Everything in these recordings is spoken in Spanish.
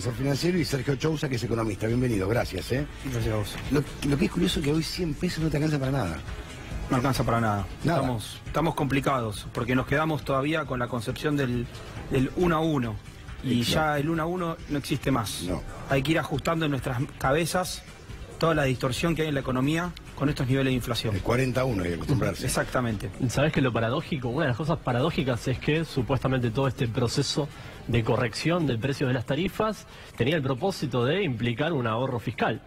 asesor financiero, y Sergio Chousa, que es economista. Bienvenido, gracias. Gracias a vos. Lo que es curioso es que hoy 100 pesos no te alcanza para nada. No alcanza para nada. Nada. Estamos complicados, porque nos quedamos todavía con la concepción del 1 a 1. Y ya el 1 a 1 no existe más. No. Hay que ir ajustando en nuestras cabezas toda la distorsión que hay en la economía con estos niveles de inflación. El 40 a 1 hay que acostumbrarse. Exactamente. ¿Sabés que lo paradójico? Una de las cosas paradójicas es que supuestamente todo este proceso de corrección del precio de las tarifas tenía el propósito de implicar un ahorro fiscal.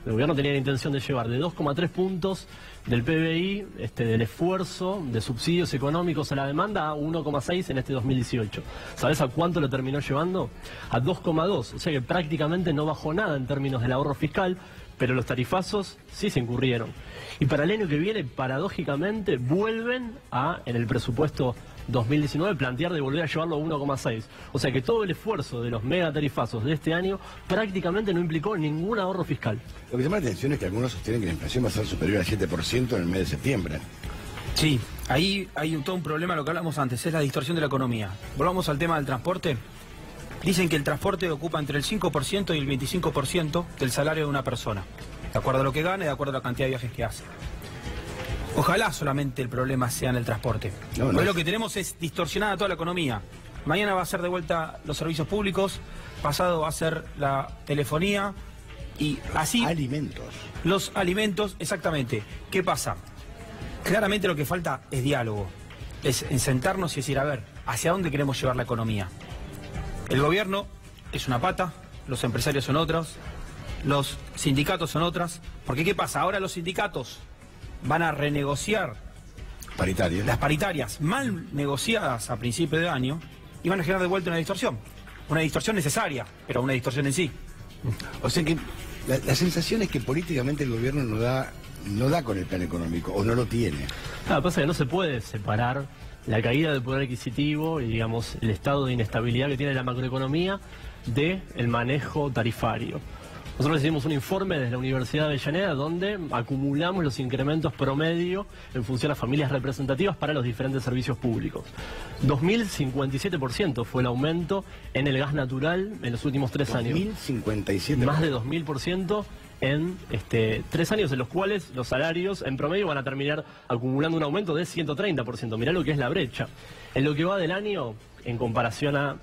El gobierno tenía la intención de llevar de 2,3 puntos del PBI, del esfuerzo de subsidios económicos a la demanda, a 1,6 en este 2018. ¿Sabés a cuánto lo terminó llevando? A 2,2. O sea que prácticamente no bajó nada en términos del ahorro fiscal, pero los tarifazos sí se incurrieron. Y para el año que viene, paradójicamente, vuelven a, en el presupuesto 2019, plantear de volver a llevarlo a 1,6. O sea que todo el esfuerzo de los megatarifazos de este año prácticamente no implicó ningún ahorro fiscal. Lo que llama la atención es que algunos sostienen que la inflación va a ser superior al 7% en el mes de septiembre. Sí, ahí hay todo un problema, lo que hablamos antes, es la distorsión de la economía. Volvamos al tema del transporte. Dicen que el transporte ocupa entre el 5% y el 25% del salario de una persona, de acuerdo a lo que gane, de acuerdo a la cantidad de viajes que hace. Ojalá solamente el problema sea en el transporte. Hoy lo que tenemos es distorsionada toda la economía. Mañana va a ser de vuelta los servicios públicos, pasado va a ser la telefonía y así... Alimentos. Los alimentos, exactamente. ¿Qué pasa? Claramente lo que falta es diálogo. Es en sentarnos y decir, a ver, ¿hacia dónde queremos llevar la economía? El gobierno es una pata, los empresarios son otros, los sindicatos son otras. Porque ¿qué pasa? Ahora los sindicatos van a renegociar Paritarias. las paritarias mal negociadas a principio de año y van a generar de vuelta una distorsión. Una distorsión necesaria, pero una distorsión en sí. O sea que la sensación es que políticamente el gobierno no da con el plan económico, o no lo tiene. Claro, pasa que no se puede separar la caída del poder adquisitivo y, digamos, el estado de inestabilidad que tiene la macroeconomía del manejo tarifario. Nosotros hicimos un informe desde la Universidad de Avellaneda donde acumulamos los incrementos promedio en función a familias representativas para los diferentes servicios públicos. 2.057% fue el aumento en el gas natural en los últimos 3 años. 2.057%. Más de 2.000% en 3 años en los cuales los salarios en promedio van a terminar acumulando un aumento de 130%. Mirá lo que es la brecha. En lo que va del año, en comparación a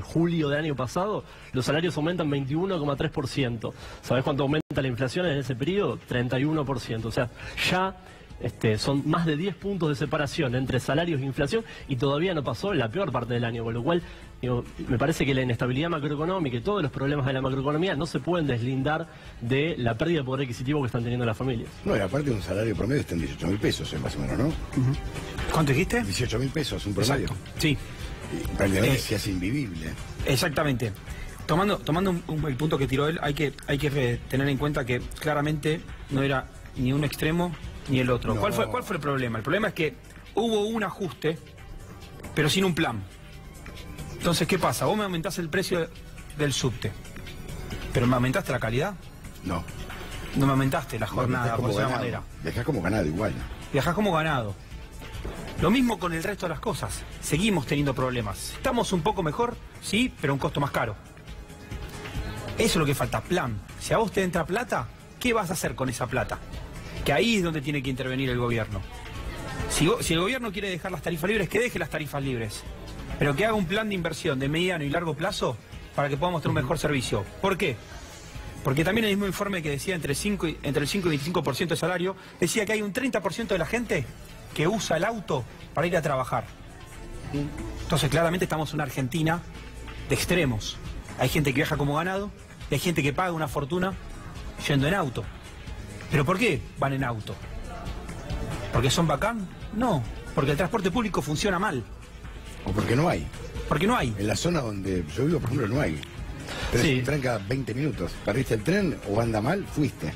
julio del año pasado, los salarios aumentan 21,3%. ¿Sabés cuánto aumenta la inflación en ese periodo? 31%. O sea, ya son más de 10 puntos de separación entre salarios e inflación y todavía no pasó en la peor parte del año, con lo cual me parece que la inestabilidad macroeconómica y todos los problemas de la macroeconomía no se pueden deslindar de la pérdida de poder adquisitivo que están teniendo las familias. No, y aparte un salario promedio está en 18.000 pesos, más o menos, ¿no? ¿Cuánto dijiste? 18.000 pesos, un promedio. Exacto. Sí. Y prácticamente se hace invivible. Exactamente. Tomando el punto que tiró él, hay que tener en cuenta que claramente no era ni un extremo ni el otro. No. ¿Cuál fue el problema? El problema es que hubo un ajuste, pero sin un plan. Entonces, ¿qué pasa? Vos me aumentás el precio del subte, pero ¿me aumentaste la calidad? No. No me aumentaste la jornada, por esa manera. Dejás como ganado igual. Viajás como ganado. Lo mismo con el resto de las cosas. Seguimos teniendo problemas. Estamos un poco mejor, sí, pero a un costo más caro. Eso es lo que falta, plan. Si a vos te entra plata, ¿qué vas a hacer con esa plata? Que ahí es donde tiene que intervenir el gobierno. Si el gobierno quiere dejar las tarifas libres, que deje las tarifas libres. Pero que haga un plan de inversión de mediano y largo plazo para que podamos tener un mejor servicio. ¿Por qué? Porque también el mismo informe que decía entre el 5 y 25% de salario, decía que hay un 30% de la gente que usa el auto para ir a trabajar. Entonces claramente estamos en una Argentina de extremos. Hay gente que viaja como ganado y hay gente que paga una fortuna yendo en auto. ¿Pero por qué van en auto? ¿Porque son bacán? No, porque el transporte público funciona mal. O porque no hay. Porque no hay. En la zona donde yo vivo, por ejemplo, no hay. Pero Sí. es un tren cada 20 minutos. Perdiste el tren o anda mal, fuiste.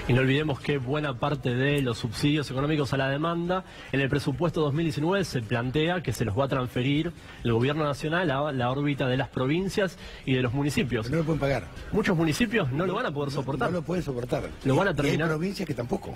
Y no olvidemos que buena parte de los subsidios económicos a la demanda, en el presupuesto 2019 se plantea que se los va a transferir el gobierno nacional a la órbita de las provincias y de los municipios. No lo pueden pagar. Muchos municipios no lo van a poder soportar. No lo pueden soportar. Lo van a Y terminar. hay provincias que tampoco.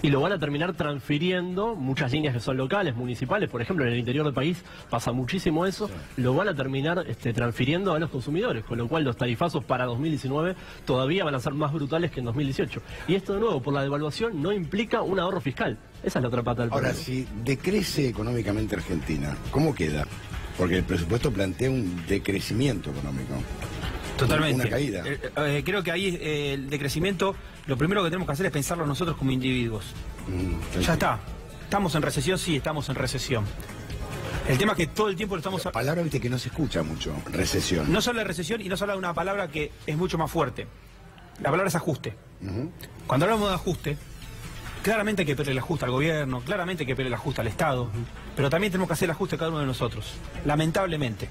Y lo van a terminar transfiriendo, muchas líneas que son locales, municipales, por ejemplo, en el interior del país pasa muchísimo eso, lo van a terminar transfiriendo a los consumidores, con lo cual los tarifazos para 2019 todavía van a ser más brutales que en 2018. Y esto de nuevo, por la devaluación, no implica un ahorro fiscal. Esa es la otra pata del problema. Ahora, si decrece económicamente Argentina, ¿cómo queda? Porque el presupuesto plantea un decrecimiento económico. Totalmente. Una caída. Creo que ahí el decrecimiento, lo primero que tenemos que hacer es pensarlo nosotros como individuos. Ya está. ¿Estamos en recesión? Sí, estamos en recesión. El tema es que todo el tiempo lo estamos... Palabra, viste, que no se escucha mucho, recesión. No se habla de recesión y no se habla de una palabra que es mucho más fuerte. La palabra es ajuste. Cuando hablamos de ajuste, claramente hay que pedirle el ajuste al gobierno, claramente hay que pedirle el ajuste al Estado, pero también tenemos que hacer el ajuste a cada uno de nosotros, lamentablemente.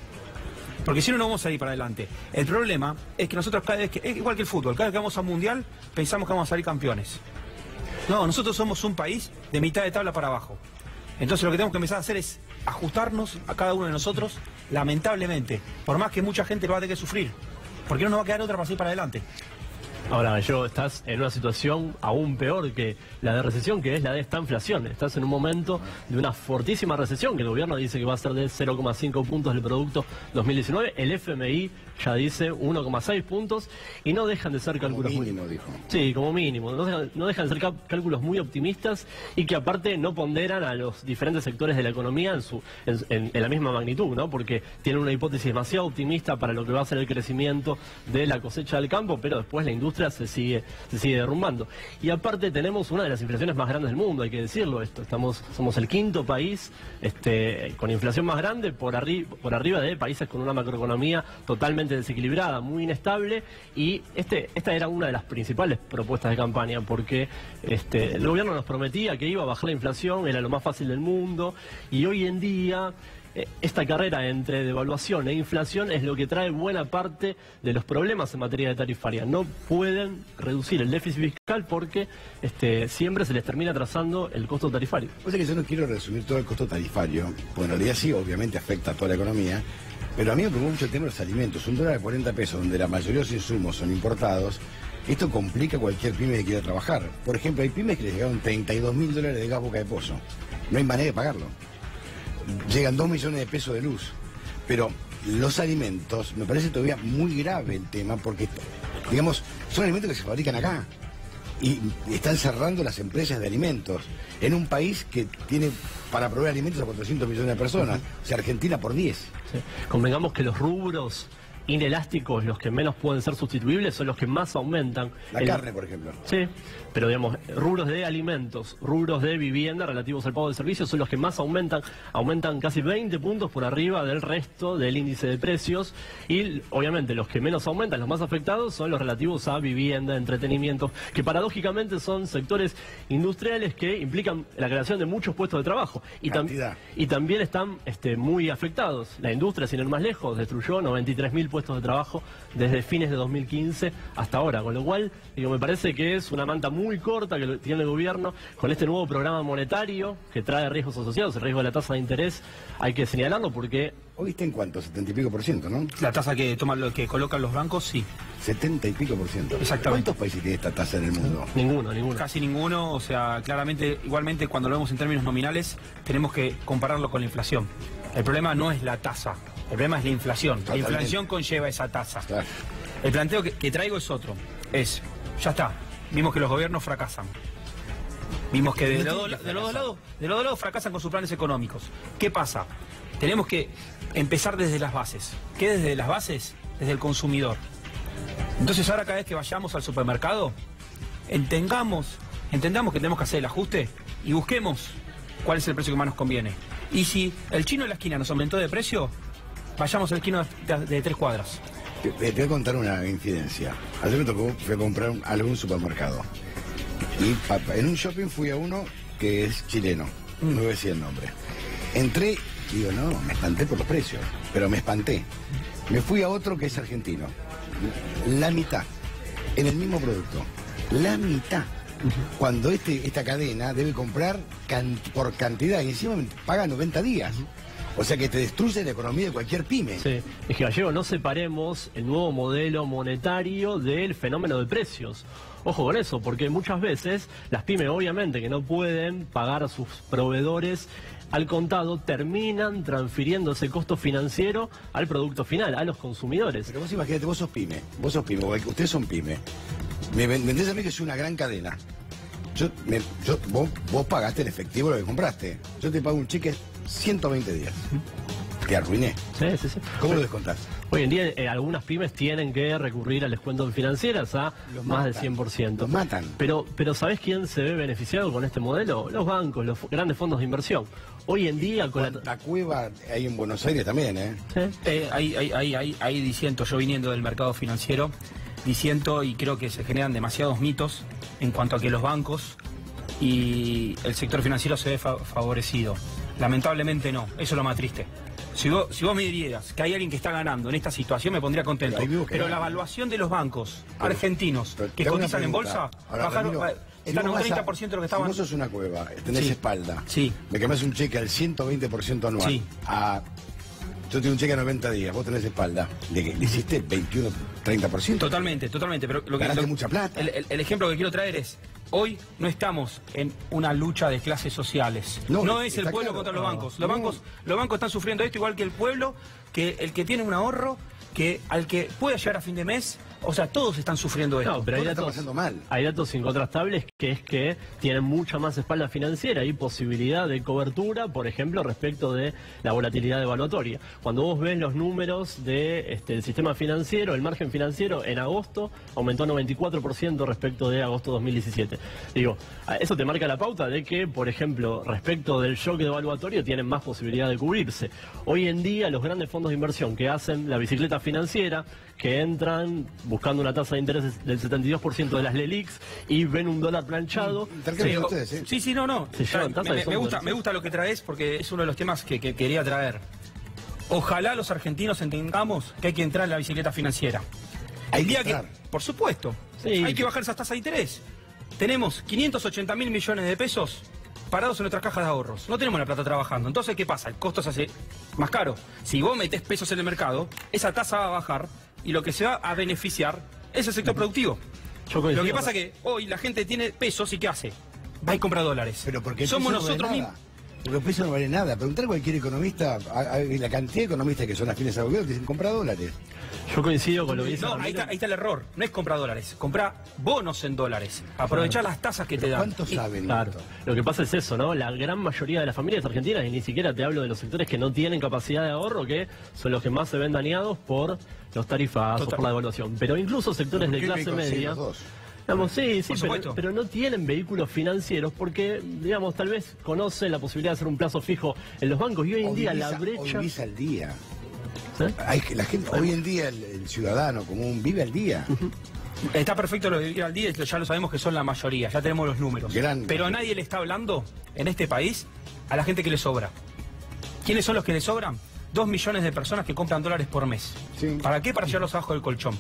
Porque si no, no vamos a ir para adelante. El problema es que nosotros cada vez que, es igual que el fútbol, cada vez que vamos a Mundial, pensamos que vamos a salir campeones. No, nosotros somos un país de mitad de tabla para abajo. Entonces lo que tenemos que empezar a hacer es ajustarnos a cada uno de nosotros, lamentablemente. Por más que mucha gente lo va a tener que sufrir. Porque no nos va a quedar otra para seguir para adelante. Ahora, estás en una situación aún peor que la de recesión, que es la de esta inflación. Estás en un momento de una fortísima recesión, que el gobierno dice que va a ser de 0,5 puntos del producto 2019. El FMI ya dice 1,6 puntos y no dejan de ser cálculos como mínimo, dijo. Sí, como mínimo. No dejan de ser cálculos muy optimistas y que aparte no ponderan a los diferentes sectores de la economía en la misma magnitud, ¿no? Porque tienen una hipótesis demasiado optimista para lo que va a ser el crecimiento de la cosecha del campo, pero después la industria se sigue derrumbando. Y aparte tenemos una de las inflaciones más grandes del mundo, hay que decirlo esto. Somos el quinto país con inflación más grande por arriba de países con una macroeconomía totalmente desequilibrada, muy inestable, y esta era una de las principales propuestas de campaña, porque el gobierno nos prometía que iba a bajar la inflación, era lo más fácil del mundo, y hoy en día esta carrera entre devaluación e inflación es lo que trae buena parte de los problemas en materia de tarifaria. No pueden reducir el déficit fiscal porque siempre se les termina trazando el costo tarifario. Pues es que yo no quiero resumir todo el costo tarifario, porque en realidad sí, obviamente afecta a toda la economía, pero a mí me preocupa mucho el tema de los alimentos. $1 a 40 pesos, donde la mayoría de los insumos son importados, esto complica a cualquier pyme que quiera trabajar. Por ejemplo, hay pymes que les llegaron $32.000 de gas Boca de Pozo. No hay manera de pagarlo. Llegan 2 millones de pesos de luz. Pero los alimentos, me parece todavía muy grave el tema, porque, digamos, son alimentos que se fabrican acá. Y están cerrando las empresas de alimentos en un país que tiene para proveer alimentos a 400 millones de personas. O sea, Argentina por 10. Sí. Convengamos que los rubros inelásticos, los que menos pueden ser sustituibles, son los que más aumentan. La carne, por ejemplo. Sí, pero digamos, rubros de alimentos, rubros de vivienda relativos al pago de servicios son los que más aumentan casi 20 puntos por arriba del resto del índice de precios, y obviamente los que menos aumentan, los más afectados, son los relativos a vivienda, entretenimiento, que paradójicamente son sectores industriales que implican la creación de muchos puestos de trabajo. Y también están muy afectados. La industria, sin ir más lejos, destruyó 93.000 puestos de trabajo desde fines de 2015 hasta ahora, con lo cual me parece que es una manta muy corta que tiene el gobierno con este nuevo programa monetario que trae riesgos asociados. El riesgo de la tasa de interés hay que señalarlo porque... ¿Hoy está en cuánto? 70 y pico %, ¿no? La tasa que colocan los bancos, sí. 70 y pico %. Exactamente. ¿Cuántos países tiene esta tasa en el mundo? Ninguno. Casi ninguno, o sea, claramente, igualmente cuando lo vemos en términos nominales, tenemos que compararlo con la inflación. El problema no es la tasa, el problema es la inflación. Totalmente. La inflación conlleva esa tasa. Claro. El planteo que traigo es otro. Ya está, vimos que los gobiernos fracasan. Vimos que de los dos lados fracasan con sus planes económicos. ¿Qué pasa? Tenemos que empezar desde las bases. ¿Qué desde las bases? Desde el consumidor. Entonces ahora cada vez que vayamos al supermercado, entendamos que tenemos que hacer el ajuste y busquemos cuál es el precio que más nos conviene. Y si el chino de la esquina nos aumentó de precio, vayamos al chino de 3 cuadras. Te voy a contar una infidencia. Ayer me tocó, fui a comprar algún supermercado. Y en un shopping fui a uno que es chileno. No voy a decir el nombre. Entré y digo, no, me espanté por los precios. Pero me espanté. Me fui a otro que es argentino. La mitad. En el mismo producto. La mitad. Cuando esta cadena debe comprar por cantidad y encima paga 90 días. O sea que te destruye la economía de cualquier pyme. Sí, es que Gallego, no separemos el nuevo modelo monetario del fenómeno de precios. Ojo con eso, porque muchas veces las pymes obviamente que no pueden pagar a sus proveedores al contado, terminan transfiriendo ese costo financiero al producto final, a los consumidores. Pero vos imagínate, vos sos pyme, ustedes son pyme. Me vendés a mí que es una gran cadena. Vos pagaste en efectivo lo que compraste. Yo te pago un cheque 120 días. Te arruiné. Sí. ¿Cómo lo descontás? Hoy en día algunas pymes tienen que recurrir al descuento en financieras a más del 100%. Los matan. Pero ¿sabés quién se ve beneficiado con este modelo? Los bancos, los grandes fondos de inversión. Hoy en día con la cueva hay en Buenos Aires también, ¿eh? Sí. Ahí diciendo, yo viniendo del mercado financiero, diciendo y creo que se generan demasiados mitos en cuanto a que los bancos y el sector financiero se ve favorecido. Lamentablemente no, eso es lo más triste. Si vos me dirías que hay alguien que está ganando en esta situación, me pondría contento. Pero la evaluación de los bancos argentinos que cotizan en bolsa, bajaron, están a un 30% de lo que estaban. Si vos sos una cueva, tenés espalda, sí, me quemás un cheque al 120% anual, sí. Yo tengo un cheque a 90 días, vos tenés espalda, le hiciste 21, 30%. Totalmente, pero ganaste mucha plata. El ejemplo que quiero traer es, hoy no estamos en una lucha de clases sociales. No es el pueblo contra los bancos. Los bancos están sufriendo esto igual que el pueblo, que el que tiene un ahorro, que al que pueda llegar a fin de mes, o sea, todos están sufriendo esto. No, pero hay datos incontrastables que es que tienen mucha más espalda financiera y posibilidad de cobertura, por ejemplo, respecto de la volatilidad evaluatoria. Cuando vos ves los números del sistema financiero, el margen financiero en agosto aumentó 94% respecto de agosto 2017. Digo, eso te marca la pauta de que, por ejemplo, respecto del shock evaluatorio tienen más posibilidad de cubrirse. Hoy en día los grandes fondos de inversión que hacen la bicicleta financiera, que entran buscando una tasa de interés del 72% de las LELIQs y ven un dólar planchado. Sí, no. Me gusta lo que traes porque es uno de los temas que quería traer. Ojalá los argentinos entendamos que hay que entrar en la bicicleta financiera. Por supuesto, hay que bajar esas tasas de interés. Tenemos 580.000 millones de pesos parados en nuestras cajas de ahorros. No tenemos la plata trabajando. Entonces, ¿qué pasa? El costo se hace más caro. Si vos metés pesos en el mercado, esa tasa va a bajar y lo que se va a beneficiar es el sector productivo. Lo que pasa es que hoy la gente tiene pesos y ¿qué hace? Va y compra dólares. Pero porque somos nosotros mismos. Porque el peso no vale nada. Preguntar a cualquier economista, la cantidad de economistas que son afines al gobierno, dicen compra dólares. Yo coincido con lo que dice. No, ahí está el error. No es comprar dólares, comprar bonos en dólares. Aprovechar las tasas que te dan. ¿Cuántos saben? Claro. Lo que pasa es eso, ¿no? La gran mayoría de las familias argentinas, y ni siquiera te hablo de los sectores que no tienen capacidad de ahorro, que son los que más se ven dañados por los tarifazos, por la devaluación. Pero incluso sectores de clase media. Digamos, sí, pero no tienen vehículos financieros porque, digamos, tal vez conocen la posibilidad de hacer un plazo fijo en los bancos y hoy en día la brecha... Hoy vivís al día. ¿Sí? La gente, hoy en día el ciudadano común vive al día. Está perfecto lo de vivir al día, ya lo sabemos que son la mayoría, ya tenemos los números. Pero a nadie le está hablando en este país a la gente que le sobra. ¿Quiénes son los que le sobran? 2 millones de personas que compran dólares por mes. Sí. ¿Para qué? Para llevarlos abajo del colchón.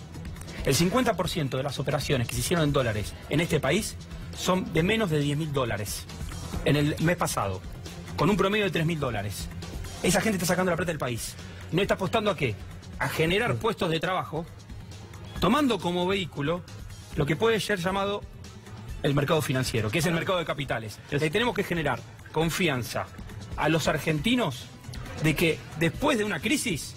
El 50% de las operaciones que se hicieron en dólares en este país son de menos de 10.000 dólares en el mes pasado, con un promedio de 3.000 dólares. Esa gente está sacando la plata del país. ¿No está apostando a qué? A generar puestos de trabajo, tomando como vehículo lo que puede ser llamado el mercado financiero, que es el mercado de capitales. Le tenemos que generar confianza a los argentinos de que después de una crisis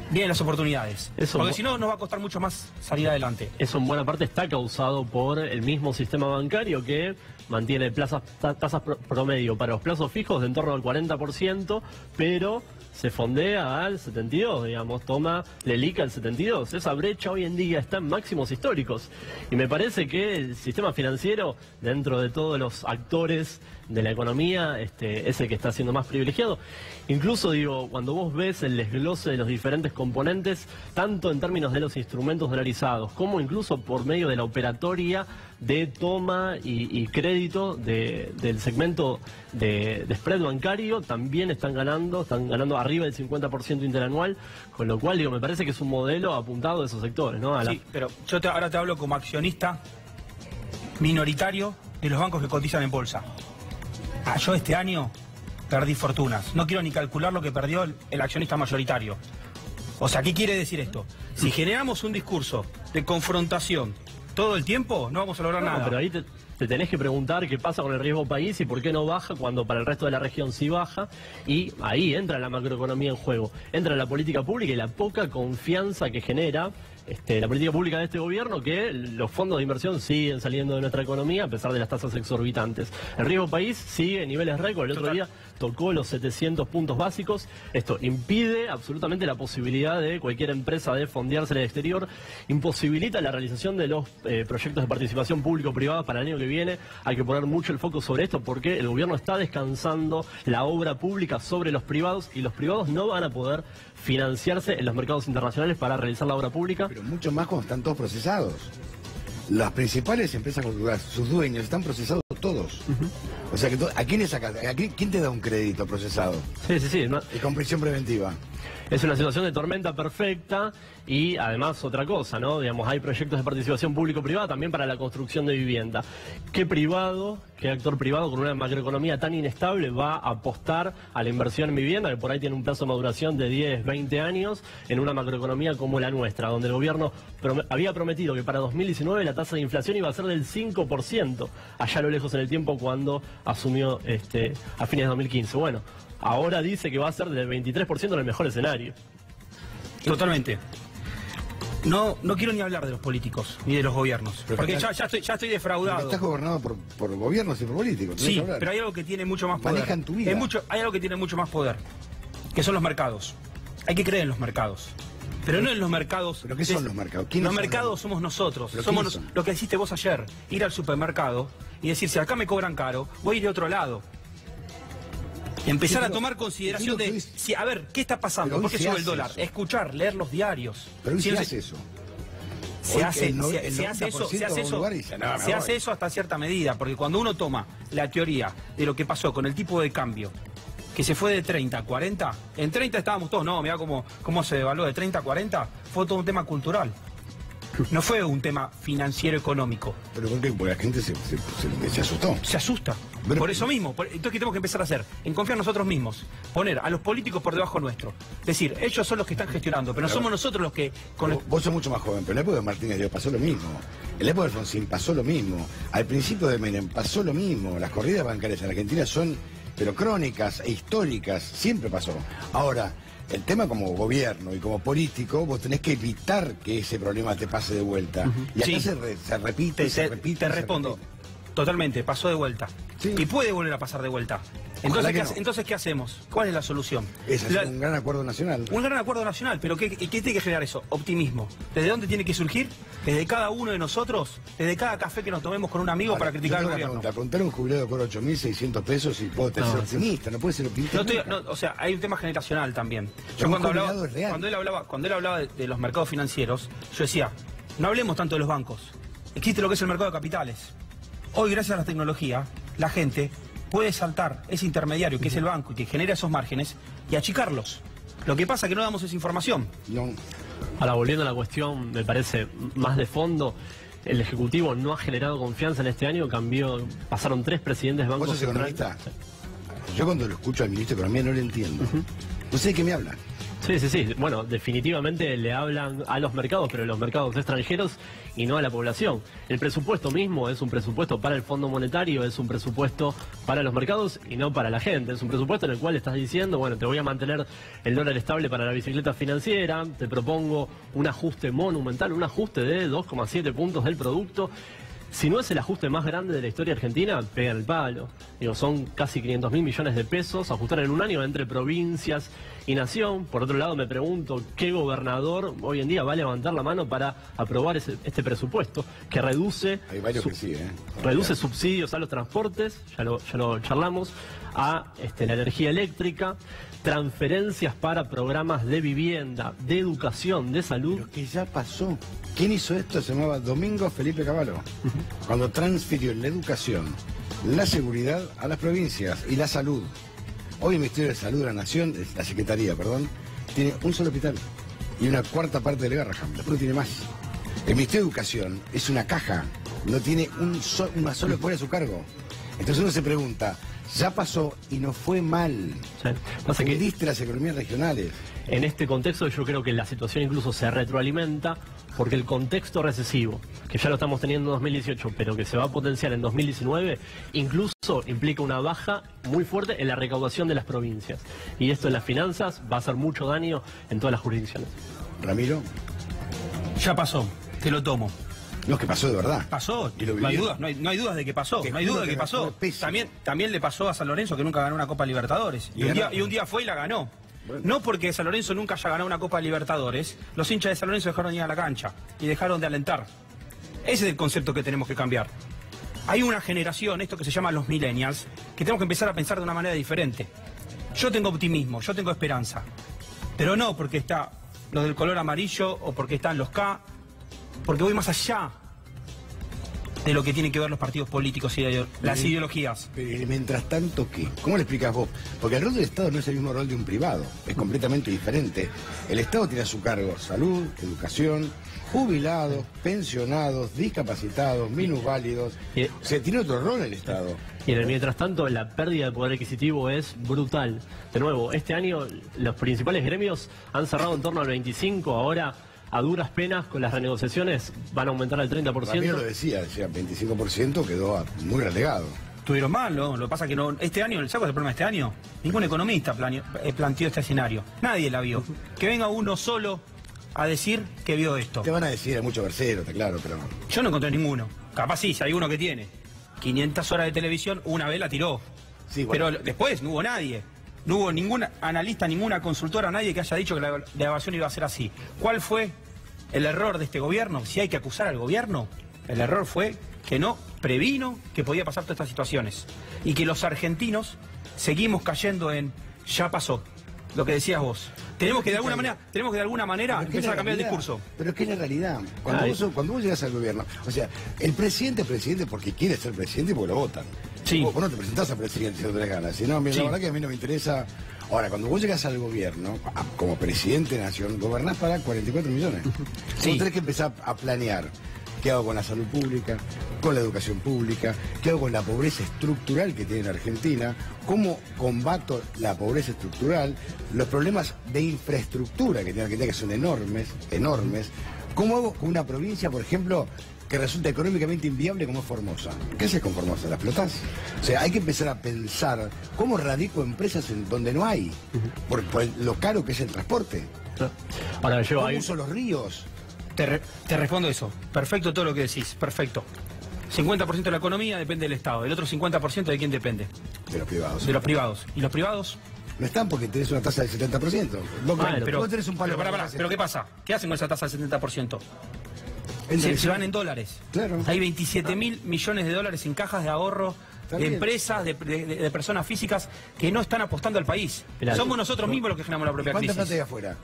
vienen las oportunidades. Porque si no, nos va a costar mucho más salir adelante. Eso en buena parte está causado por el mismo sistema bancario que mantiene tasas promedio para los plazos fijos de en torno al 40%, pero se fondea al 72%, digamos, toma LELIQ al 72%. Esa brecha hoy en día está en máximos históricos. Y me parece que el sistema financiero, dentro de todos los actores de la economía, es el que está siendo más privilegiado. Incluso, digo, cuando vos ves el desglose de los diferentes componentes, tanto en términos de los instrumentos dolarizados, como incluso por medio de la operatoria de toma y crédito del segmento de spread bancario, también están ganando arriba del 50% interanual, con lo cual, digo, me parece que es un modelo apuntado de esos sectores, ¿no? Sí, pero yo ahora te hablo como accionista minoritario de los bancos que cotizan en bolsa. Yo este año perdí fortunas. No quiero ni calcular lo que perdió el accionista mayoritario. O sea, ¿qué quiere decir esto? Si generamos un discurso de confrontación todo el tiempo, no vamos a lograr nada. Pero ahí te tenés que preguntar qué pasa con el riesgo país y por qué no baja cuando para el resto de la región sí baja. Y ahí entra la macroeconomía en juego. Entra la política pública y la poca confianza que genera la política pública de este gobierno, que los fondos de inversión siguen saliendo de nuestra economía a pesar de las tasas exorbitantes. El riesgo país sigue en niveles récord. El otro día tocó los 700 puntos básicos. Esto impide absolutamente la posibilidad de cualquier empresa de fondearse en el exterior, imposibilita la realización de los proyectos de participación público-privada para el año que viene. Hay que poner mucho el foco sobre esto porque el gobierno está descansando la obra pública sobre los privados y los privados no van a poder financiarse en los mercados internacionales para realizar la obra pública. Pero mucho más cuando están todos procesados. Las principales empresas culturales, sus dueños, están procesados todos. O sea que ¿a quién le sacas? ¿Quién te da un crédito procesado? Sí. Y con prisión preventiva. Es una situación de tormenta perfecta y además otra cosa, ¿no? Digamos, hay proyectos de participación público-privada también para la construcción de vivienda. ¿Qué actor privado con una macroeconomía tan inestable va a apostar a la inversión en vivienda, que por ahí tiene un plazo de maduración de 10, 20 años, en una macroeconomía como la nuestra, donde el gobierno había prometido que para 2019 la tasa de inflación iba a ser del 5%, allá a lo lejos en el tiempo cuando asumió a fines de 2015? Bueno, ahora dice que va a ser del 23% en el mejor escenario. Totalmente. No quiero ni hablar de los políticos, ni de los gobiernos, porque ya estoy defraudado. Estás gobernado por gobiernos y por políticos. Sí, pero hay algo que tiene mucho más poder. Manejan tu vida. Hay algo que tiene mucho más poder, que son los mercados. Hay que creer en los mercados. Pero no en los mercados. ¿Pero qué son los mercados? Los mercados somos nosotros. Somos lo que hiciste vos ayer. Ir al supermercado y decir, si acá me cobran caro, voy a ir de otro lado. Empezar a tomar consideración de, a ver, ¿qué está pasando? ¿Por qué sube el dólar? Escuchar, leer los diarios. Pero hoy se hace eso. Se hace eso hasta cierta medida, porque cuando uno toma la teoría de lo que pasó con el tipo de cambio, que se fue de 30 a 40, en 30 estábamos todos, no, mirá cómo se devaluó de 30 a 40, fue todo un tema cultural. No fue un tema financiero económico. ¿Pero por qué? Porque la gente se asustó. Se asusta. Pero, por eso mismo. Entonces, ¿qué tenemos que empezar a hacer? En confiar en nosotros mismos. Poner a los políticos por debajo nuestro. Decir, ellos son los que están gestionando, pero no somos nosotros los que... Vos sos mucho más joven, pero en la época de Martínez Dios pasó lo mismo. En la época de Alfonsín pasó lo mismo. Al principio de Menem pasó lo mismo. Las corridas bancarias en Argentina son, pero crónicas e históricas. Siempre pasó. Ahora... El tema como gobierno y como político, vos tenés que evitar que ese problema te pase de vuelta. Y acá se repite, se repite. Te respondo. Totalmente, pasó de vuelta. Sí. Y puede volver a pasar de vuelta. Entonces, ¿qué hacemos? ¿Cuál es la solución? Es un gran acuerdo nacional. Un gran acuerdo nacional, pero ¿qué tiene que generar eso? Optimismo. ¿Desde dónde tiene que surgir? Desde cada uno de nosotros, desde cada café que nos tomemos con un amigo para criticar al gobierno. Preguntar a un jubilado que cobra 8.600 pesos y puedo ser optimista, no puede ser optimista. O sea, hay un tema generacional también. Yo cuando él hablaba de los mercados financieros, yo decía, no hablemos tanto de los bancos. Existe lo que es el mercado de capitales. Hoy, gracias a la tecnología, la gente puede saltar ese intermediario que es el banco y que genera esos márgenes y achicarlos. Lo que pasa es que no damos esa información. No. Ahora, volviendo a la cuestión, me parece más de fondo, el Ejecutivo no ha generado confianza en este año, pasaron 3 presidentes de bancos. ¿Vos sos economista? Yo cuando lo escucho al ministro de Economía no lo entiendo. No sé de qué me habla. Sí. Bueno, definitivamente le hablan a los mercados, pero los mercados extranjeros y no a la población. El presupuesto mismo es un presupuesto para el Fondo Monetario, es un presupuesto para los mercados y no para la gente. Es un presupuesto en el cual estás diciendo, bueno, te voy a mantener el dólar estable para la bicicleta financiera, te propongo un ajuste monumental, un ajuste de 2,7 puntos del producto. Si no es el ajuste más grande de la historia argentina, pegan el palo. Son casi 500.000 millones de pesos, ajustar en un año entre provincias y nación. Por otro lado, me pregunto, ¿qué gobernador hoy en día va a levantar la mano para aprobar este presupuesto que reduce... Hay varios que sí, reduce subsidios a los transportes, ya lo charlamos, a la energía eléctrica, transferencias para programas de vivienda, de educación, de salud. Pero que ya pasó. ¿Quién hizo esto? Se llamaba Domingo Felipe Cavallo. Cuando transfirió la educación, la seguridad a las provincias y la salud. Hoy el Ministerio de Salud de la Nación, la Secretaría, tiene un solo hospital y una cuarta parte del Garrahan. Después no tiene más. El Ministerio de Educación es una caja no tiene una sola escuela a su cargo. Entonces uno se pregunta, ya pasó y no fue mal. Sí. Pasa que Fundiste las economías regionales. en este contexto yo creo que la situación incluso se retroalimenta porque el contexto recesivo, que ya lo estamos teniendo en 2018, pero que se va a potenciar en 2019, incluso implica una baja muy fuerte en la recaudación de las provincias. Y esto en las finanzas va a hacer mucho daño en todas las jurisdicciones. Ramiro, Ya pasó, te lo tomo. no, es que pasó de verdad. Pasó, Y lo no hay vivió. dudas, no hay dudas de que pasó, Te no hay juro dudas de que que me pasó. acuerdo pésimo. También le pasó a San Lorenzo que nunca ganó una Copa Libertadores. Y un día fue y la ganó. Bueno. No porque San Lorenzo nunca haya ganado una Copa Libertadores, los hinchas de San Lorenzo dejaron de ir a la cancha y dejaron de alentar. Ese es el concepto que tenemos que cambiar. Hay una generación, esto que se llama los millennials, que tenemos que empezar a pensar de una manera diferente. Yo tengo optimismo, yo tengo esperanza, pero no porque está los del color amarillo o porque están los K, porque voy más allá de lo que tienen que ver los partidos políticos y las ideologías. Pero mientras tanto, ¿qué? ¿Cómo le explicas vos? Porque el rol del Estado no es el mismo rol de un privado, es completamente diferente. El Estado tiene a su cargo salud, educación, jubilados, pensionados, discapacitados, minusválidos. O sea, tiene otro rol el Estado. Y en el mientras tanto, la pérdida de poder adquisitivo es brutal. De nuevo, este año los principales gremios han cerrado en torno al 25%, ahora a duras penas con las renegociaciones van a aumentar al 30%. Ramiro lo decía 25% quedó muy relegado. Tuvieron mal, ¿no? Lo que pasa es que no, este año, ¿sabes cuál es el problema de este año? Ningún economista planteó este escenario. Nadie la vio. Que venga uno solo a decir que vio esto. Te van a decir, hay mucho versero, está claro, pero... Yo no encontré ninguno. Capaz sí, si hay uno que tiene 500 horas de televisión, una vez la tiró. Sí, bueno. Pero después no hubo nadie. No hubo ningún analista, ninguna consultora, nadie que haya dicho que la devaluación iba a ser así. ¿Cuál fue el error de este gobierno? Si hay que acusar al gobierno, el error fue que no previno que podía pasar todas estas situaciones. Y que los argentinos seguimos cayendo en ya pasó. Lo que decías vos. Tenemos que de alguna manera empezar a cambiar el discurso. Pero es que es la realidad. Cuando vos llegas al gobierno, o sea, el presidente es presidente porque quiere ser presidente y porque lo votan. Sí. Vos no te presentás a presidente si no tenés ganas. Si no, mira, Sí. la verdad que a mí no me interesa. Ahora, cuando vos llegas al gobierno, como presidente de nación, gobernás para 44 millones. Sí. Vos tenés que empezar a planear. ¿Qué hago con la salud pública? ¿Con la educación pública? ¿Qué hago con la pobreza estructural que tiene la Argentina? ¿Cómo combato la pobreza estructural? Los problemas de infraestructura que tiene la Argentina, que son enormes, enormes. ¿Cómo hago con una provincia, por ejemplo, que resulta económicamente inviable como es Formosa? ¿Qué haces con Formosa? ¿La explotás? O sea, hay que empezar a pensar cómo radico empresas en donde no hay, por lo caro que es el transporte. Ahora yo ¿Cómo uso los ríos? Te respondo eso. Perfecto todo lo que decís. Perfecto. 50% de la economía depende del Estado. El otro 50% de quién depende. De los privados. De los privados. ¿Y los privados? No están porque tenés una tasa del 70%. Vos, Pero, vos tenés un palo. pero ¿qué pasa? ¿Qué hacen con esa tasa del 70%? Entonces, Se van en dólares. Claro. Hay 27.000 millones de dólares en cajas de ahorro Está de bien. empresas, de personas físicas que no están apostando al país. Mirá, Somos nosotros mismos los que generamos la propia ¿Cuánta crisis. plata hay afuera?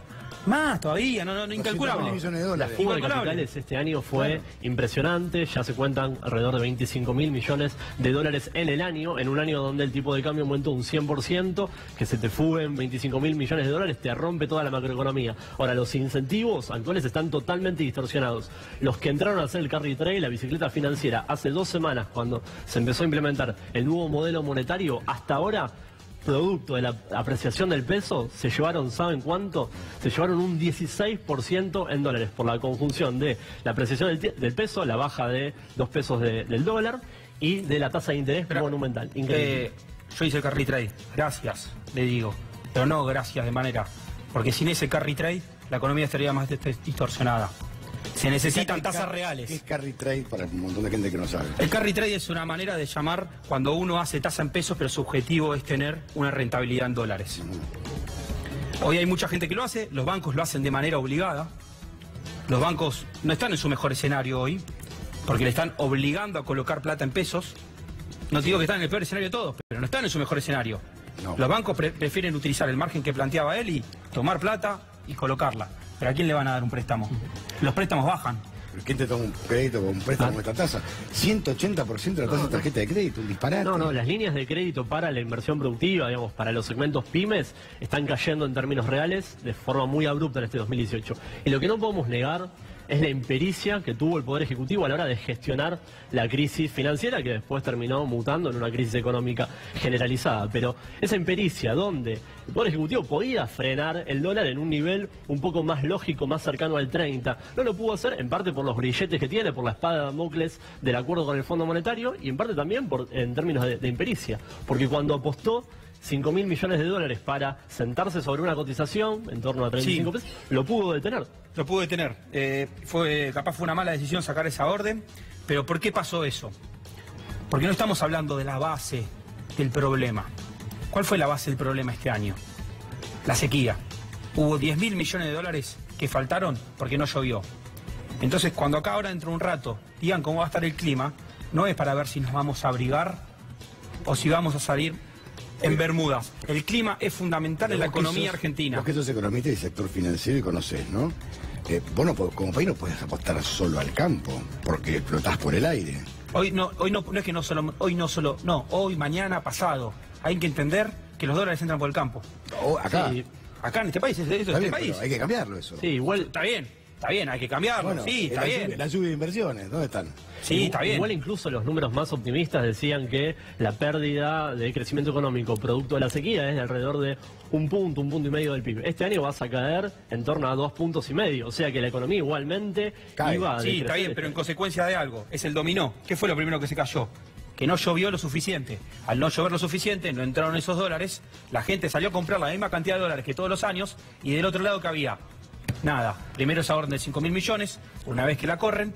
Más todavía, no 200.000 incalculable. millones de La dólares. fuga de Incalculable. capitales este año fue impresionante, ya se cuentan alrededor de 25.000 millones de dólares en el año, en un año donde el tipo de cambio aumentó un 100%, que se te fuguen 25.000 millones de dólares, te rompe toda la macroeconomía. Ahora, los incentivos actuales están totalmente distorsionados. Los que entraron a hacer el carry trade, la bicicleta financiera, hace 2 semanas, cuando se empezó a implementar el nuevo modelo monetario, hasta ahora, producto de la apreciación del peso, se llevaron, ¿saben cuánto? Se llevaron un 16% en dólares por la conjunción de la apreciación del peso, la baja de 2 pesos del dólar y de la tasa de interés monumental. Increíble. Yo hice el carry trade, gracias, le digo, pero no gracias de manera, porque sin ese carry trade la economía estaría más distorsionada. Se necesitan tasas ¿Qué reales. es carry trade para un montón de gente que no sabe? El carry trade es una manera de llamar cuando uno hace tasa en pesos, pero su objetivo es tener una rentabilidad en dólares. Hoy hay mucha gente que lo hace, los bancos lo hacen de manera obligada. Los bancos no están en su mejor escenario hoy, porque le están obligando a colocar plata en pesos. No te digo que están en el peor escenario de todos, pero no están en su mejor escenario. No. Los bancos prefieren utilizar el margen que planteaba él y tomar plata y colocarla. ¿Pero a quién le van a dar un préstamo? Los préstamos bajan. ¿Pero quién te toma un crédito con un préstamo con esta tasa? 180% de la tasa de tarjeta de crédito, un disparate. No, las líneas de crédito para la inversión productiva, digamos, para los segmentos pymes, están cayendo en términos reales de forma muy abrupta en este 2018. Y lo que no podemos negar es la impericia que tuvo el Poder Ejecutivo a la hora de gestionar la crisis financiera, que después terminó mutando en una crisis económica generalizada. Pero esa impericia donde el Poder Ejecutivo podía frenar el dólar en un nivel un poco más lógico, más cercano al 30, no lo pudo hacer en parte por los grilletes que tiene, por la espada de Damocles del acuerdo con el Fondo Monetario, y en parte también en términos de impericia, porque cuando apostó 5.000 millones de dólares para sentarse sobre una cotización en torno a 35 pesos, lo pudo detener. Lo pudo detener. Capaz fue una mala decisión sacar esa orden, pero ¿por qué pasó eso? Porque no estamos hablando de la base del problema. ¿Cuál fue la base del problema este año? La sequía. Hubo 10.000 millones de dólares que faltaron porque no llovió. Entonces, cuando acá ahora dentro de un rato digan cómo va a estar el clima, no es para ver si nos vamos a abrigar o si vamos a salir en Bermudas. El clima es fundamental en la economía argentina. Vos que sos economista y sector financiero y conocés, ¿no? Vos no, como país no puedes apostar solo al campo, porque flotás por el aire. Hoy no es que no solo, hoy, mañana, pasado. Hay que entender que los dólares entran por el campo. Acá. Sí, acá en este país, país. Hay que cambiarlo eso. Sí, igual Está bien, hay que cambiarlo, bueno, sí, está bien. La lluvia de inversiones, ¿dónde están? Sí, está bien. Igual incluso los números más optimistas decían que la pérdida de crecimiento económico producto de la sequía es de alrededor de un punto y medio del PIB. Este año vas a caer en torno a 2,5 puntos, o sea que la economía igualmente iba a Sí, está bien, pero en consecuencia de algo, es el dominó. ¿Qué fue lo primero que se cayó? Que no llovió lo suficiente. Al no llover lo suficiente, no entraron esos dólares, la gente salió a comprar la misma cantidad de dólares que todos los años, y del otro lado que había nada. Primero esa orden de 5.000 millones, una vez que la corren,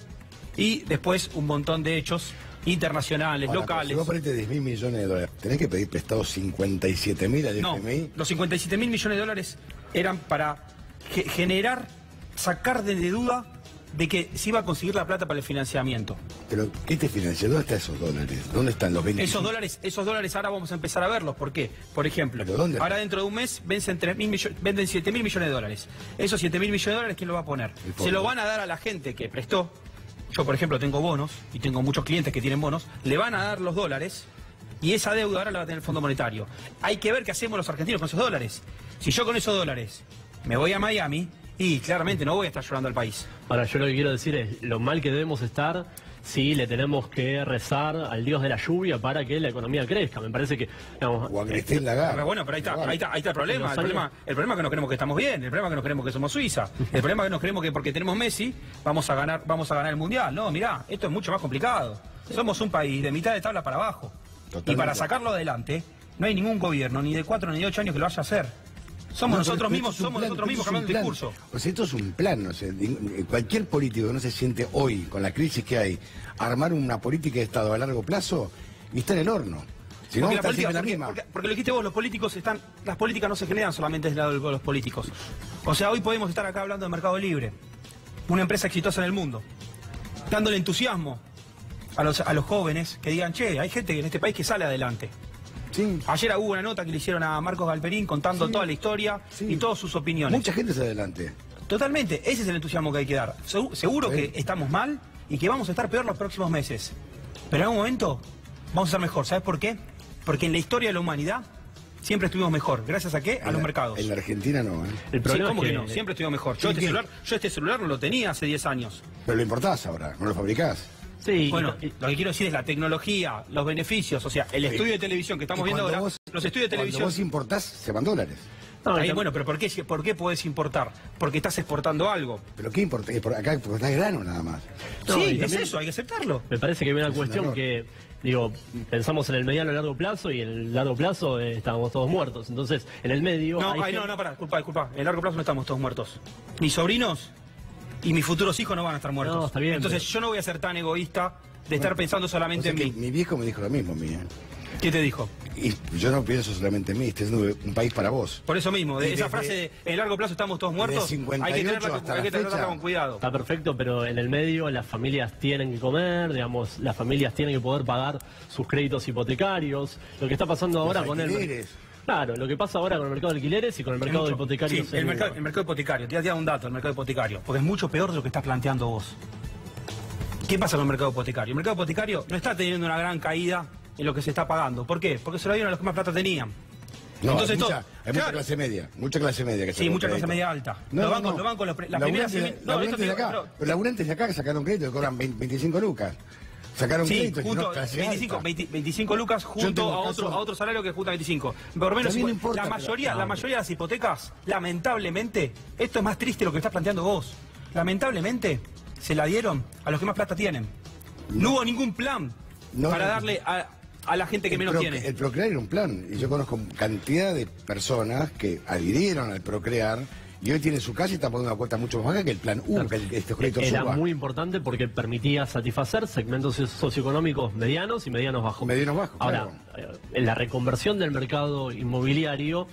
y después un montón de hechos internacionales, locales. Si vos ponete 10.000 millones de dólares, tenés que pedir prestado 57.000 al FMI. No, los 57.000 millones de dólares eran para sacar de duda de que se iba a conseguir la plata para el financiamiento. Pero, ¿qué te financia? ¿Dónde están esos dólares? ¿Dónde están los 25? Esos dólares ahora vamos a empezar a verlos. ¿Por qué? Por ejemplo, ahora dentro de un mes venden 7.000 millones de dólares. Esos 7.000 millones de dólares, ¿quién lo va a poner? Se lo van a dar a la gente que prestó. Yo, por ejemplo, tengo bonos y tengo muchos clientes que tienen bonos. Le van a dar los dólares y esa deuda ahora la va a tener el Fondo Monetario. Hay que ver qué hacemos los argentinos con esos dólares. Si yo con esos dólares me voy a Miami, y claramente no voy a estar llorando al país. Ahora, yo lo que quiero decir es lo mal que debemos estar si le tenemos que rezar al dios de la lluvia para que la economía crezca. Me parece que... Digamos, o a Cristín Lagarde. Bueno, pero ahí está el problema. El problema es que nos creemos que estamos bien, el problema es que nos creemos que somos Suiza, el problema es que nos creemos que porque tenemos Messi vamos a ganar el Mundial. No, mirá, esto es mucho más complicado. Somos un país de mitad de tabla para abajo. Totalmente. Y para sacarlo adelante no hay ningún gobierno, ni de 4 ni de 8 años que lo vaya a hacer. Somos nosotros mismos cambiando el discurso. O sea, esto es un plan, no sé, cualquier político que no se siente hoy, con la crisis que hay, armar una política de Estado a largo plazo y está en el horno. Si no, está siempre la misma. Porque lo dijiste vos, las políticas no se generan solamente desde el lado de los políticos. O sea, hoy podemos estar acá hablando de Mercado Libre, una empresa exitosa en el mundo, dándole entusiasmo a los jóvenes que digan, che, hay gente en este país que sale adelante. Sí. Ayer hubo una nota que le hicieron a Marcos Galperín contando toda la historia y todas sus opiniones. Mucha gente se adelante. Totalmente, ese es el entusiasmo que hay que dar. Seguro que estamos mal y que vamos a estar peor los próximos meses. Pero en algún momento vamos a estar mejor. ¿Sabes por qué? Porque en la historia de la humanidad siempre estuvimos mejor. ¿Gracias a qué? A los mercados. En la Argentina no, ¿eh? El problema ¿cómo es que no? Siempre estuvimos mejor. Yo este celular no lo tenía hace 10 años. Pero lo importás ahora, no lo fabricás. Sí, bueno, lo que quiero decir es la tecnología, los beneficios, o sea, el estudio de televisión que estamos viendo ahora, los estudios de televisión... Cuando vos importás, se van dólares. No, bueno, pero ¿por qué podés importar? Porque estás exportando algo. ¿Pero qué importa? Acá exportás grano nada más. No, sí, es eso, hay que aceptarlo. Me parece que hay una cuestión que, pensamos en el mediano y largo plazo y en el largo plazo estábamos todos muertos. Entonces, en el medio... pará, disculpa. En el largo plazo no estamos todos muertos. Mis sobrinos y mis futuros hijos no van a estar muertos. No, está bien. Entonces yo no voy a ser tan egoísta de estar pensando solamente en mí. Mi viejo me dijo lo mismo a mí. ¿Qué te dijo? Y yo no pienso solamente en mí, estoy haciendo un país para vos. Por eso mismo, esa frase de en el largo plazo estamos todos muertos, hay que tenerla con cuidado. Está perfecto, pero en el medio las familias tienen que comer, digamos, las familias tienen que poder pagar sus créditos hipotecarios. Lo que está pasando ahora con Claro, lo que pasa ahora con el mercado de alquileres y con el mercado de hipotecarios. Sí, el mercado hipotecario. Te voy a dar un dato del mercado hipotecario, porque es mucho peor de lo que estás planteando vos. ¿Qué pasa con el mercado hipotecario? El mercado hipotecario no está teniendo una gran caída en lo que se está pagando. ¿Por qué? Porque se lo dieron a los que más plata tenían. No, Entonces, hay mucha clase media, que sí, mucha clase media alta. No, los bancos, las primeras... Pero laburantes de acá que sacaron crédito que cobran 25 lucas. Sacaron crédito, junto, 25 lucas junto a otro salario que junta 25. Por lo menos importa, la mayoría de las hipotecas, lamentablemente, esto es más triste lo que estás planteando vos. Lamentablemente, se la dieron a los que más plata tienen. No hubo ningún plan para darle a la gente que menos tiene. El Procrear era un plan, y yo conozco cantidad de personas que adhirieron al Procrear y hoy tiene su casa y está poniendo una cuota mucho más baja que el plan U, que este crédito era suba. muy importante porque permitía satisfacer segmentos socioeconómicos medianos y medianos bajos. Medianos bajos, ahora, claro. La reconversión del mercado inmobiliario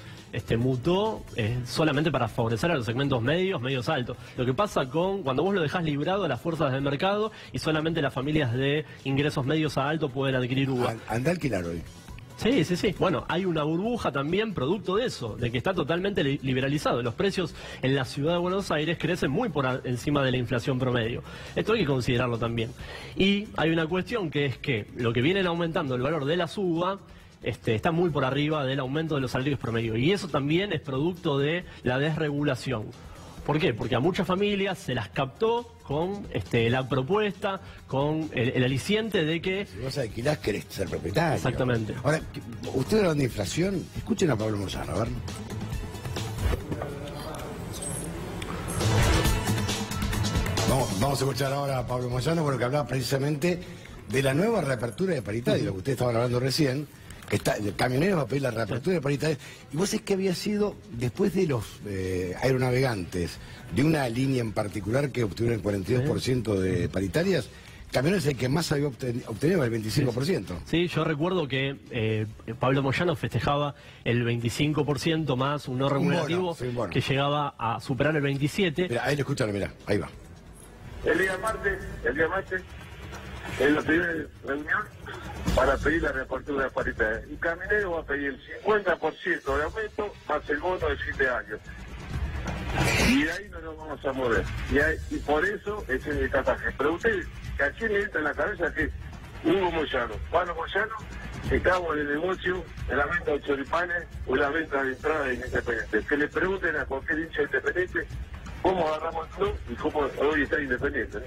mutó solamente para favorecer a los segmentos medios altos. Lo que pasa cuando vos lo dejás librado a las fuerzas del mercado y solamente las familias de ingresos medios a altos pueden adquirir UVA. Anda a alquilar hoy. Sí. Bueno, hay una burbuja también producto de eso, de que está totalmente liberalizado. Los precios en la ciudad de Buenos Aires crecen muy por encima de la inflación promedio. Esto hay que considerarlo también. Y hay una cuestión que es que lo que viene aumentando el valor de la UVA está muy por arriba del aumento de los salarios promedio. Y eso también es producto de la desregulación. ¿Por qué? Porque a muchas familias se las captó con la propuesta, con el aliciente de que... Si vos alquilás, querés ser propietario. Exactamente. Ahora, ustedes hablan de inflación, escuchen a Pablo Moyano, a ver. Vamos a escuchar ahora a Pablo Moyano, porque hablaba precisamente de la nueva reapertura de paritarios, lo que ustedes estaban hablando recién. El camionero va a pedir la reapertura de paritarios. Y vos sabés que había sido, después de los aeronavegantes, de una línea en particular que obtuvieron el 42% de paritarias, camioneros es el que más había obtenido, el 25%. Sí, yo recuerdo que Pablo Moyano festejaba el 25% más un no regulativo que llegaba a superar el 27%. Mirá, ahí lo escuchan, mirá, ahí va. El día martes, en la primera reunión, para pedir la reapertura de paritarias. Y Caminero va a pedir el 50% de aumento más el bono de 7 años. Y de ahí no nos vamos a mover. Y por eso ese es el cataje. Pero usted, ¿a quién le entra en la cabeza que Hugo Moyano, Pablo Moyano, estamos en el negocio de la venta de choripanes o la venta de entrada de Independiente? Que le pregunten a cualquier hincha Independiente cómo agarramos el club y cómo hoy está Independiente.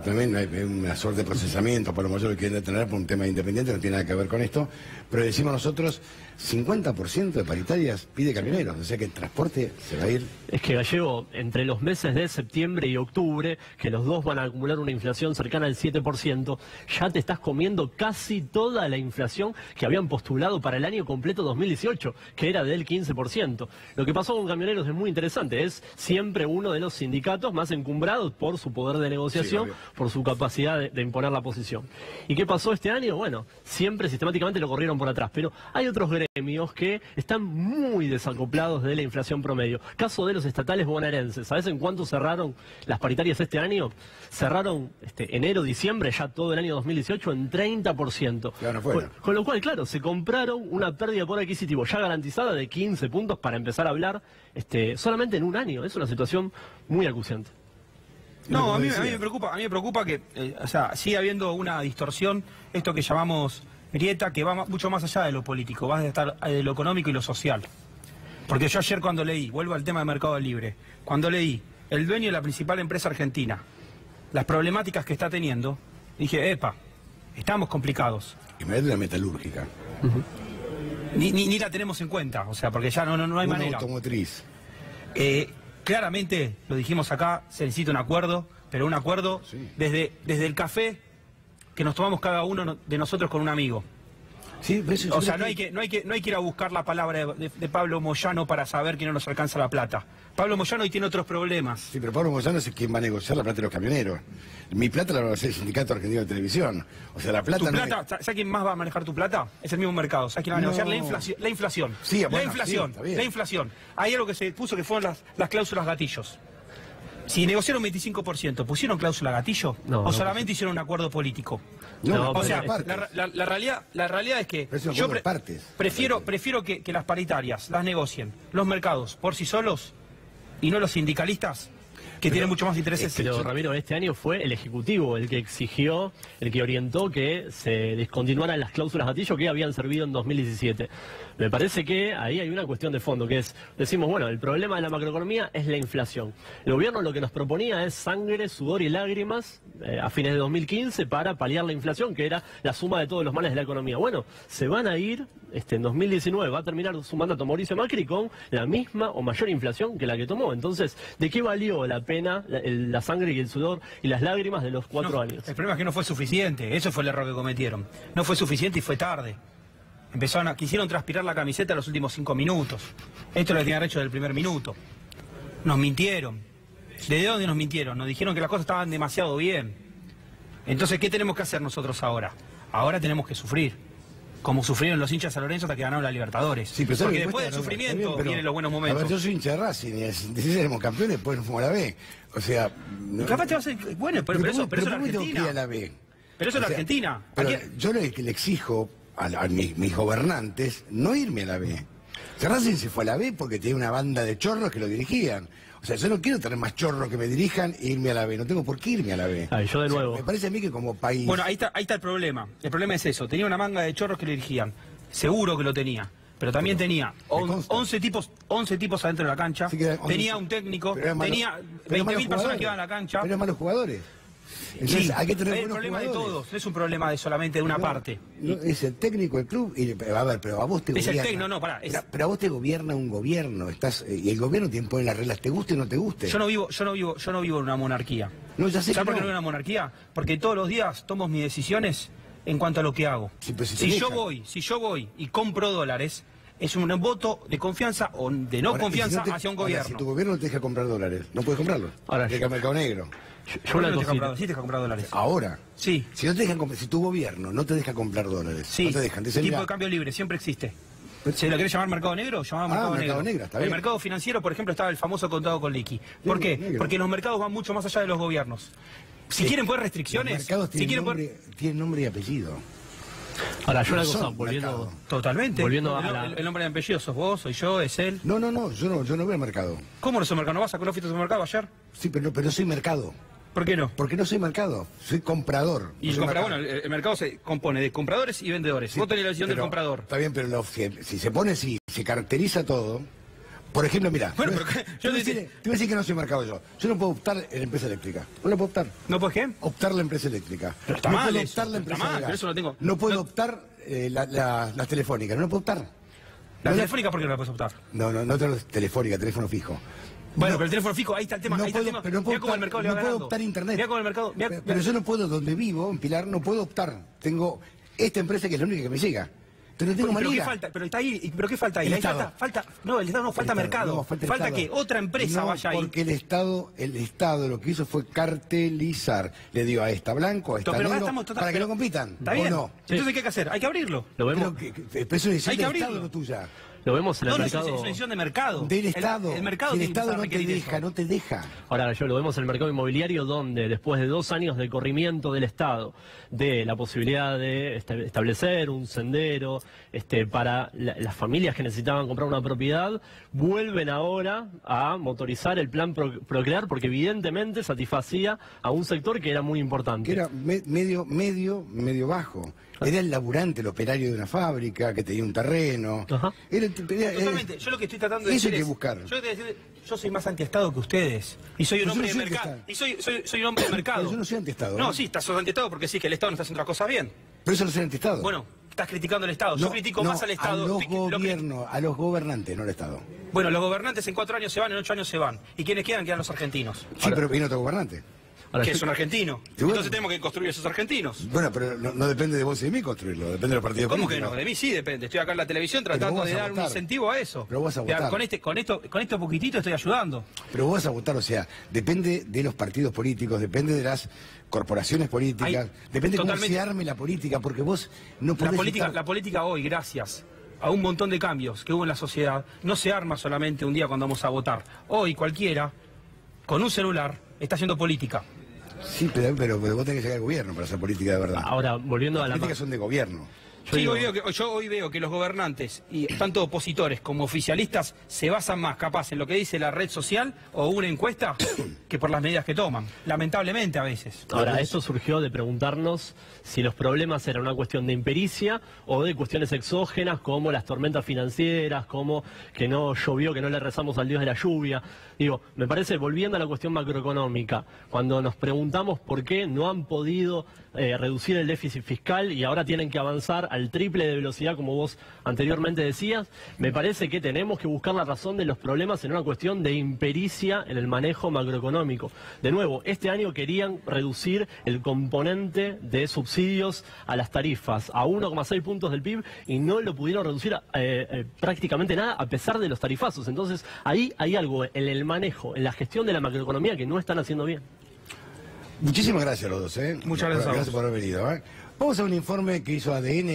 También hay una suerte de procesamiento, por lo mayor que quieren tener por un tema independiente, no tiene nada que ver con esto, pero decimos nosotros, 50% de paritarias pide camioneros, o sea que el transporte se va a ir. Es que, Gallego, entre los meses de septiembre y octubre, que los dos van a acumular una inflación cercana al 7%, ya te estás comiendo casi toda la inflación que habían postulado para el año completo 2018, que era del 15%. Lo que pasó con camioneros es muy interesante, es siempre uno de los sindicatos más encumbrados por su poder de negociación, por su capacidad de imponer la posición. ¿Y qué pasó este año? Bueno, siempre sistemáticamente lo corrieron por atrás, pero hay otros gremios que están muy desacoplados de la inflación promedio. Caso de los estatales bonaerenses, ¿sabes en cuánto cerraron las paritarias este año? Cerraron enero, diciembre, ya todo el año 2018 en 30%. Con lo cual, claro, se compraron una pérdida por adquisitivo ya garantizada de 15 puntos para empezar a hablar solamente en un año. Es una situación muy acuciante. No, a mí me preocupa que, sigue habiendo una distorsión, esto que llamamos grieta, que va mucho más allá de lo político, va a estar de lo económico y lo social. Porque yo ayer cuando leí, vuelvo al tema de Mercado Libre, cuando leí el dueño de la principal empresa argentina, las problemáticas que está teniendo, dije, estamos complicados. Y me da la metalúrgica. Ni la tenemos en cuenta, porque ya no hay manera. Automotriz. Claramente, lo dijimos acá, se necesita un acuerdo, pero un acuerdo desde el café que nos tomamos cada uno de nosotros con un amigo. Sí, no hay que ir a buscar la palabra de Pablo Moyano para saber que no nos alcanza la plata. Pablo Moyano hoy tiene otros problemas. Sí, pero Pablo Moyano es quien va a negociar la plata de los camioneros. Mi plata la va a hacer el Sindicato Argentino de Televisión. La plata... ¿Tu plata? ¿Sabes quién más va a manejar tu plata? Es el mismo mercado. ¿Sabes quién va a negociar? La inflación. Sí, la inflación. Hay algo que se puso que fueron las cláusulas gatillos. Si negociaron 25%, ¿pusieron cláusula gatillo? ¿O solamente hicieron un acuerdo político? La realidad es que yo prefiero que las paritarias las negocien los mercados por sí solos y no los sindicalistas que tiene mucho más intereses. Pero Ramiro, este año fue el Ejecutivo el que exigió, el que orientó que se descontinuaran las cláusulas gatillo que habían servido en 2017. Me parece que ahí hay una cuestión de fondo, que es, decimos, bueno, el problema de la macroeconomía es la inflación. El gobierno lo que nos proponía es sangre, sudor y lágrimas a fines de 2015 para paliar la inflación, que era la suma de todos los males de la economía. Bueno, se van a ir, en 2019 va a terminar su mandato Mauricio Macri con la misma o mayor inflación que la que tomó. Entonces, ¿de qué valió la pena la sangre y el sudor y las lágrimas de los 4 años? El problema es que no fue suficiente, eso fue el error que cometieron. No fue suficiente y fue tarde. Quisieron transpirar la camiseta los últimos 5 minutos. Esto lo tenían hecho del primer minuto. Nos mintieron. ¿De dónde nos mintieron? Nos dijeron que las cosas estaban demasiado bien. Entonces, ¿qué tenemos que hacer nosotros ahora? Ahora tenemos que sufrir. Como sufrieron los hinchas de San Lorenzo hasta que ganaron la Libertadores. Sí, pero porque después del sufrimiento vienen los buenos momentos. A ver, yo soy hincha de Racing y si éramos campeones, después nos fuimos a la B. O sea... Capaz te va a ser... Bueno, pero eso es la Argentina. A la B? Pero eso es la Argentina. Pero yo le exijo a mis gobernantes no irme a la B. O sea, Racing se fue a la B porque tenía una banda de chorros que lo dirigían. O sea, yo no quiero tener más chorros que me dirijan e irme a la B. No tengo por qué irme a la B. Yo de nuevo. Me parece a mí que como país... Bueno, ahí está el problema. El problema es eso. Tenía una manga de chorros que lo dirigían. Seguro que lo tenía. Pero también tenía 11 tipos adentro de la cancha. Sí, tenía un técnico. Tenía 20.000 personas que iban a la cancha. Pero eran malos jugadores. Entonces, sí, hay que tener es el problema de todos, no es un problema solamente de una parte. No, es el técnico del club, a ver, pero a vos te gobierna. Es el técnico, no, pará. Pero a vos te gobierna un gobierno, y el gobierno te impone las reglas, te guste o no te guste. Yo no vivo en una monarquía. No, ya sé. ¿Sabes por qué no vivo en una monarquía? Porque todos los días tomo mis decisiones en cuanto a lo que hago. Sí, si yo voy y compro dólares, es un voto de confianza o de no confianza hacia un gobierno. Si tu gobierno no te deja comprar dólares, no puedes comprarlos. Ahora, deja el mercado negro. Yo una cosita. Sí te deja comprar dólares. Ahora. Sí. Si no te dejan si tu gobierno no te deja comprar dólares, sí. No te dejan. Tipo de cambio libre, siempre existe. ¿Se lo querés llamar mercado negro? Llamamos mercado negro. Está bien. El mercado financiero, por ejemplo, estaba el famoso contado con liqui. ¿Por qué? Negro. Porque los mercados van mucho más allá de los gobiernos. Si quieren poner restricciones... Los mercados tienen nombre y apellido. Ahora, yo una cosa, volviendo... Totalmente. Volviendo el nombre de apellido sos vos, soy yo, es él. No, yo no veo mercado. ¿Cómo no soy mercado? ¿No vas a conocer al mercado ayer? Sí, pero soy mercado. ¿Por qué no? Porque no soy mercado, soy comprador. Y el mercado se compone de compradores y vendedores. Sí, vos tenés la visión del comprador. Está bien, pero si se pone así, se caracteriza todo. Por ejemplo, mira, bueno, te voy a decir que no soy mercado yo. Yo no puedo optar en la empresa eléctrica. No lo puedo optar. ¿No puedes qué? Optar la empresa eléctrica. Pero está no mal puedo eso, optar la empresa de gas. Pero eso lo tengo. No puedo optar las telefónicas. No lo puedo optar. ¿La telefónica por qué no la puedes optar? No tengo telefónica, teléfono fijo. Bueno, pero el teléfono fijo, ahí está el tema. No ahí puedo, está el tema. Pero no puedo, cómo el mercado le va no puedo ganando. optar internet. Mirá cómo el mercado... Pero yo no puedo, donde vivo, en Pilar, no puedo optar. Tengo esta empresa que es la única que me llega. Pero no tengo manera. ¿Pero qué falta? Pero está ahí. ¿Pero qué falta ahí? El Ahí Estado. No, el Estado no, falta mercado. No, falta que otra empresa vaya ahí. Porque el Estado lo que hizo fue cartelizar. Le dio a esta blanco, a esta negro, para que no compitan. ¿Está bien? ¿O no? Entonces, ¿qué hay que hacer? Hay que abrirlo. Lo vemos. Pero eso es decisión del Estado, no tuya. Lo vemos en el mercado. No, es una decisión de mercado. Del Estado. El mercado el Estado no te deja, Ahora, lo vemos en el mercado inmobiliario donde después de 2 años de corrimiento del Estado, de la posibilidad de establecer un sendero para las familias que necesitaban comprar una propiedad, vuelven ahora a motorizar el plan Procrear porque evidentemente satisfacía a un sector que era muy importante. Que era medio bajo. Era el laburante, el operario de una fábrica que tenía un terreno. Totalmente. Yo lo que estoy tratando de decir es... buscar. Yo soy más antiestado que ustedes. Y soy un hombre de mercado. Y soy un hombre de mercado. Pero yo no soy antiestado. No, sí, sos antiestado porque sí que el Estado no está haciendo las cosas bien. Pero eso no soy antiestado. Bueno, estás criticando al Estado. Yo critico más al Estado. A los gobernantes, no al Estado. Bueno, los gobernantes en 4 años se van, en 8 años se van. ¿Y quiénes quedan? Quedan los argentinos. Sí, pero viene otro gobernante. Que es un argentino. Entonces tenemos que construir esos argentinos. Bueno, pero no depende de vos y de mí construirlo, depende de los partidos políticos. ¿Cómo que no? De mí sí depende. Estoy acá en la televisión tratando de dar un incentivo a eso. Pero vos vas a votar. Con esto poquitito estoy ayudando. Pero vos vas a votar, o sea, depende de los partidos políticos, depende de las corporaciones políticas, depende de cómo se arme la política, porque vos no podés La política hoy, gracias a un montón de cambios que hubo en la sociedad, no se arma solamente un día cuando vamos a votar. Hoy cualquiera, con un celular, está haciendo política. Sí, pero vos tenés que llegar al gobierno para hacer política de verdad. Ahora, volviendo las políticas son de gobierno. Sí, yo hoy veo que los gobernantes, y tanto opositores como oficialistas, se basan más capaz en lo que dice la red social o una encuesta que por las medidas que toman, lamentablemente a veces. Ahora, esto surgió de preguntarnos si los problemas eran una cuestión de impericia o de cuestiones exógenas como las tormentas financieras, como que no llovió, que no le rezamos al dios de la lluvia. Digo, me parece, volviendo a la cuestión macroeconómica, cuando nos preguntamos por qué no han podido reducir el déficit fiscal y ahora tienen que avanzar al triple de velocidad, como vos anteriormente decías, me parece que tenemos que buscar la razón de los problemas en una cuestión de impericia en el manejo macroeconómico. De nuevo, este año querían reducir el componente de subsidios a las tarifas a 1,6 puntos del PIB y no lo pudieron reducir prácticamente nada a pesar de los tarifazos. Entonces, ahí hay algo en el manejo, en la gestión de la macroeconomía que no están haciendo bien. Muchísimas gracias a los dos. Muchas gracias a vos. Gracias por haber venido. Vamos a un informe que hizo ADN.